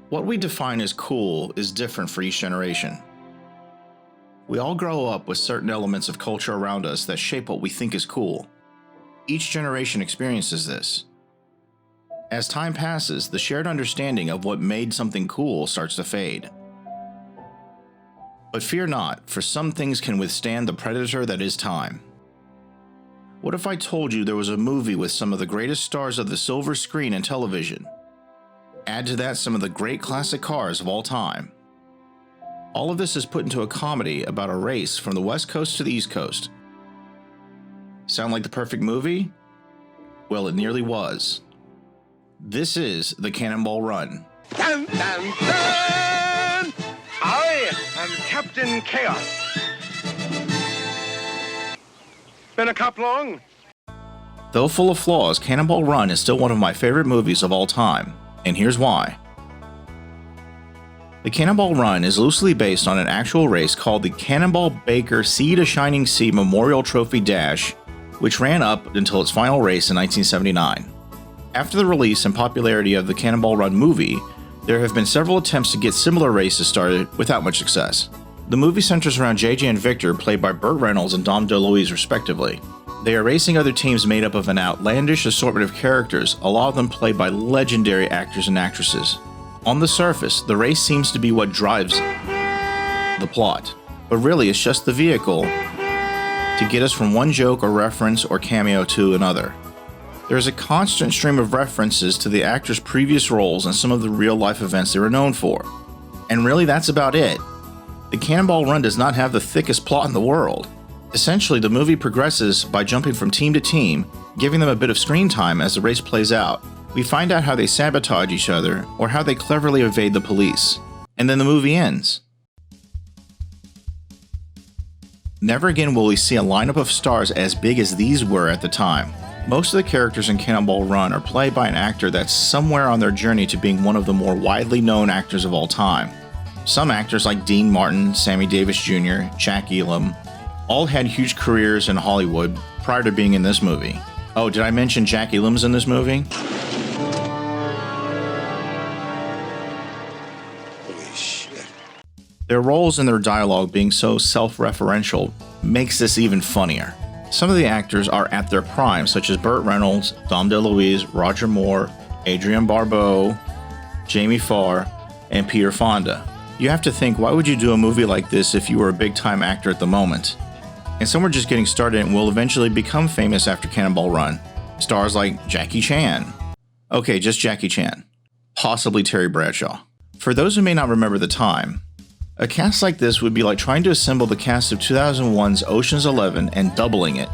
What we define as cool is different for each generation. We all grow up with certain elements of culture around us that shape what we think is cool. Each generation experiences this. As time passes, the shared understanding of what made something cool starts to fade. But fear not, for some things can withstand the predator that is time. What if I told you there was a movie with some of the greatest stars of the silver screen and television? Add to that some of the great classic cars of all time. All of this is put into a comedy about a race from the West Coast to the East Coast. Sound like the perfect movie? Well, it nearly was. This is the Cannonball Run. Dun, dun, dun! I am Captain Chaos. Been a cop long? Though full of flaws, Cannonball Run is still one of my favorite movies of all time, and here's why. The Cannonball Run is loosely based on an actual race called the Cannonball Baker Sea to Shining Sea Memorial Trophy Dash, which ran up until its final race in 1979. After the release and popularity of the Cannonball Run movie, there have been several attempts to get similar races started without much success. The movie centers around JJ and Victor, played by Burt Reynolds and Dom DeLuise respectively. They are racing other teams made up of an outlandish assortment of characters, a lot of them played by legendary actors and actresses. On the surface, the race seems to be what drives the plot, but really it's just the vehicle to get us from one joke or reference or cameo to another. There is a constant stream of references to the actors' previous roles and some of the real-life events they were known for. And really that's about it. The Cannonball Run does not have the thickest plot in the world. Essentially, the movie progresses by jumping from team to team, giving them a bit of screen time as the race plays out. We find out how they sabotage each other, or how they cleverly evade the police. And then the movie ends. Never again will we see a lineup of stars as big as these were at the time. Most of the characters in Cannonball Run are played by an actor that's somewhere on their journey to being one of the more widely known actors of all time. Some actors like Dean Martin, Sammy Davis Jr., Jack Elam, all had huge careers in Hollywood prior to being in this movie. Oh, did I mention Jack Elam's in this movie? Holy shit. Their roles and their dialogue being so self-referential makes this even funnier. Some of the actors are at their prime, such as Burt Reynolds, Dom DeLuise, Roger Moore, Adrienne Barbeau, Jamie Farr, and Peter Fonda. You have to think, why would you do a movie like this if you were a big-time actor at the moment? And some were just getting started and will eventually become famous after Cannonball Run. Stars like Jackie Chan. Okay, just Jackie Chan. Possibly Terry Bradshaw. For those who may not remember the time, a cast like this would be like trying to assemble the cast of 2001's Ocean's 11 and doubling it,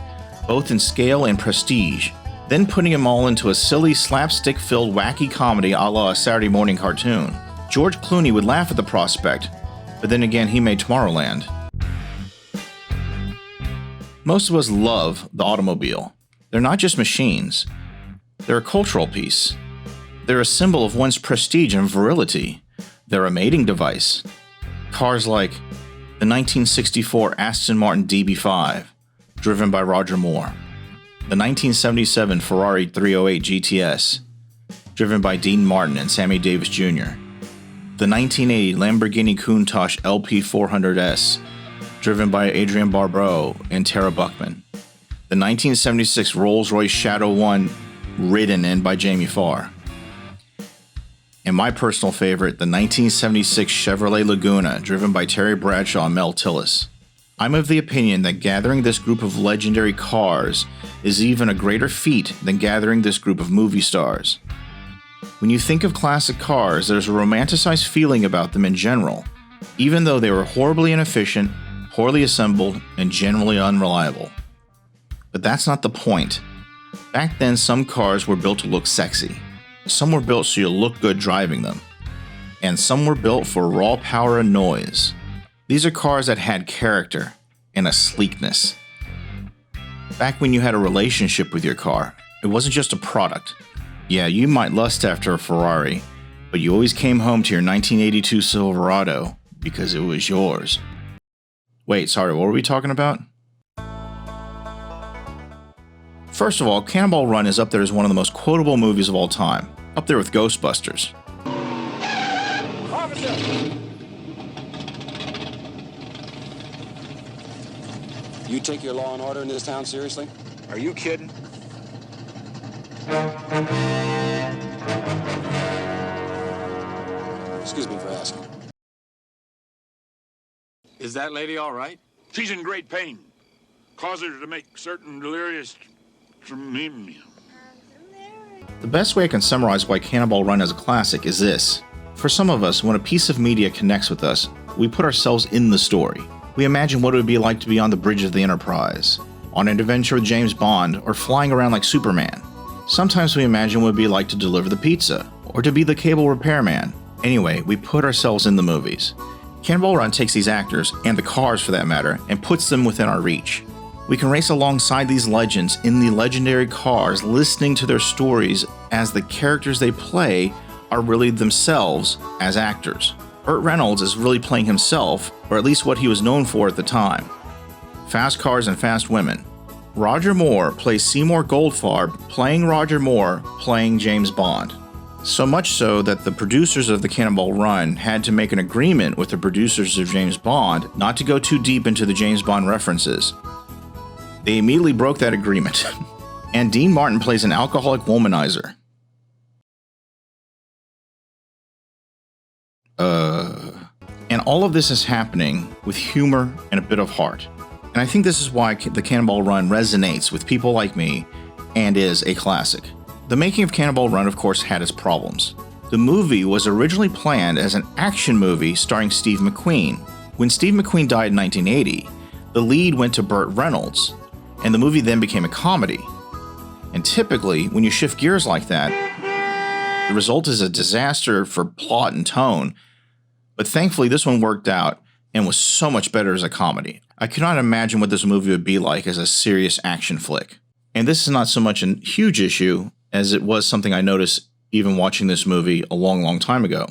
both in scale and prestige, then putting them all into a silly, slapstick-filled, wacky comedy a la a Saturday morning cartoon. George Clooney would laugh at the prospect, but then again he made Tomorrowland. Most of us love the automobile. They're not just machines. They're a cultural piece. They're a symbol of one's prestige and virility. They're a mating device. Cars like the 1964 Aston Martin DB5, driven by Roger Moore. The 1977 Ferrari 308 GTS, driven by Dean Martin and Sammy Davis Jr. The 1980 Lamborghini Countach LP400S, driven by Adrienne Barbeau and Tara Buckman. The 1976 Rolls-Royce Shadow 1, ridden in by Jamie Farr. And my personal favorite, the 1976 Chevrolet Laguna, driven by Terry Bradshaw and Mel Tillis. I'm of the opinion that gathering this group of legendary cars is even a greater feat than gathering this group of movie stars. When you think of classic cars, there's a romanticized feeling about them in general, even though they were horribly inefficient, poorly assembled, and generally unreliable. But that's not the point. Back then, some cars were built to look sexy. Some were built so you look good driving them. And some were built for raw power and noise. These are cars that had character and a sleekness. Back when you had a relationship with your car, it wasn't just a product. Yeah, you might lust after a Ferrari, but you always came home to your 1982 Silverado because it was yours. Wait, sorry, what were we talking about? First of all, Cannonball Run is up there as one of the most quotable movies of all time, up there with Ghostbusters. sir. You take your law and order in this town seriously? Are you kidding? Excuse me for asking. Is that lady all right? She's in great pain. Causes her to make certain delirious. The best way I can summarize why Cannonball Run is a classic is this. For some of us, when a piece of media connects with us, we put ourselves in the story. We imagine what it would be like to be on the bridge of the Enterprise, on an adventure with James Bond, or flying around like Superman. Sometimes we imagine what it would be like to deliver the pizza, or to be the cable repairman. Anyway, we put ourselves in the movies. Cannonball Run takes these actors, and the cars for that matter, and puts them within our reach. We can race alongside these legends in the legendary cars, listening to their stories as the characters they play are really themselves as actors. Burt Reynolds is really playing himself, or at least what he was known for at the time. Fast cars and fast women. Roger Moore plays Seymour Goldfarb, playing Roger Moore, playing James Bond. So much so that the producers of the Cannonball Run had to make an agreement with the producers of James Bond not to go too deep into the James Bond references. They immediately broke that agreement. And Dean Martin plays an alcoholic womanizer. And all of this is happening with humor and a bit of heart. And I think this is why the Cannonball Run resonates with people like me and is a classic. The making of Cannonball Run, of course, had its problems. The movie was originally planned as an action movie starring Steve McQueen. When Steve McQueen died in 1980, the lead went to Burt Reynolds, and the movie then became a comedy. And typically, when you shift gears like that, the result is a disaster for plot and tone. But thankfully, this one worked out and was so much better as a comedy. I cannot imagine what this movie would be like as a serious action flick. And this is not so much a huge issue as it was something I noticed even watching this movie a long, long time ago.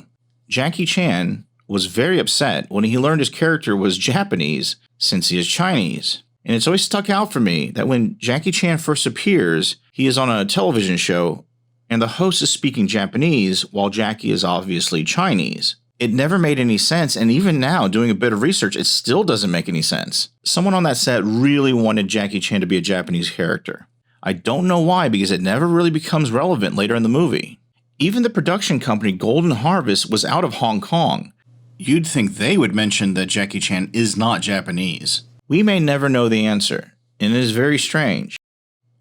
Jackie Chan was very upset when he learned his character was Japanese since he is Chinese. And it's always stuck out for me that when Jackie Chan first appears, he is on a television show and the host is speaking Japanese while Jackie is obviously Chinese. It never made any sense, and even now, doing a bit of research, it still doesn't make any sense. Someone on that set really wanted Jackie Chan to be a Japanese character. I don't know why, because it never really becomes relevant later in the movie. Even the production company Golden Harvest was out of Hong Kong. You'd think they would mention that Jackie Chan is not Japanese. We may never know the answer, and it is very strange.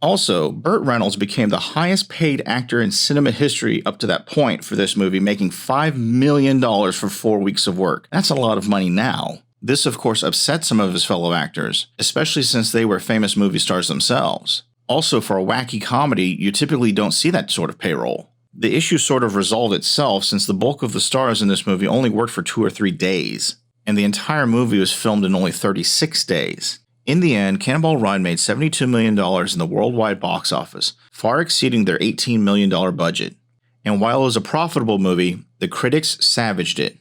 Also, Burt Reynolds became the highest paid actor in cinema history up to that point for this movie, making $5 million for 4 weeks of work. That's a lot of money now. This, of course, upset some of his fellow actors, especially since they were famous movie stars themselves. Also, for a wacky comedy, you typically don't see that sort of payroll. The issue sort of resolved itself since the bulk of the stars in this movie only worked for 2 or 3 days, and the entire movie was filmed in only 36 days. In the end, Cannonball Run made $72 million in the worldwide box office, far exceeding their $18 million budget. And while it was a profitable movie, the critics savaged it.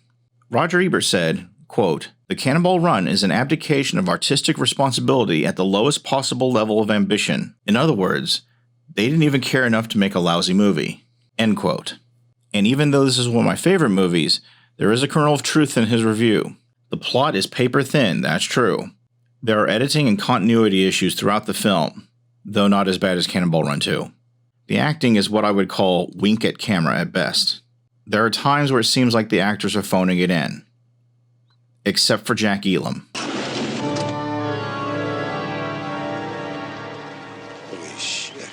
Roger Ebert said, quote, "The Cannonball Run is an abdication of artistic responsibility at the lowest possible level of ambition. In other words, they didn't even care enough to make a lousy movie." End quote. And even though this is one of my favorite movies, there is a kernel of truth in his review. The plot is paper thin, that's true. There are editing and continuity issues throughout the film, though not as bad as Cannonball Run 2. The acting is what I would call wink at camera at best. There are times where it seems like the actors are phoning it in. Except for Jack Elam. Holy shit.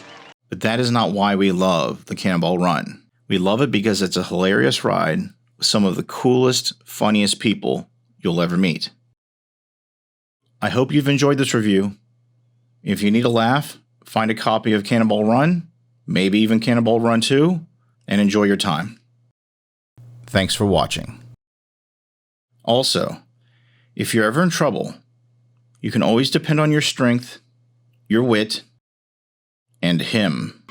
But that is not why we love the Cannonball Run. We love it because it's a hilarious ride with some of the coolest, funniest people you'll ever meet. I hope you've enjoyed this review. If you need a laugh, find a copy of Cannonball Run, maybe even Cannonball Run 2, and enjoy your time. Thanks for watching. Also, if you're ever in trouble, you can always depend on your strength, your wit, and him.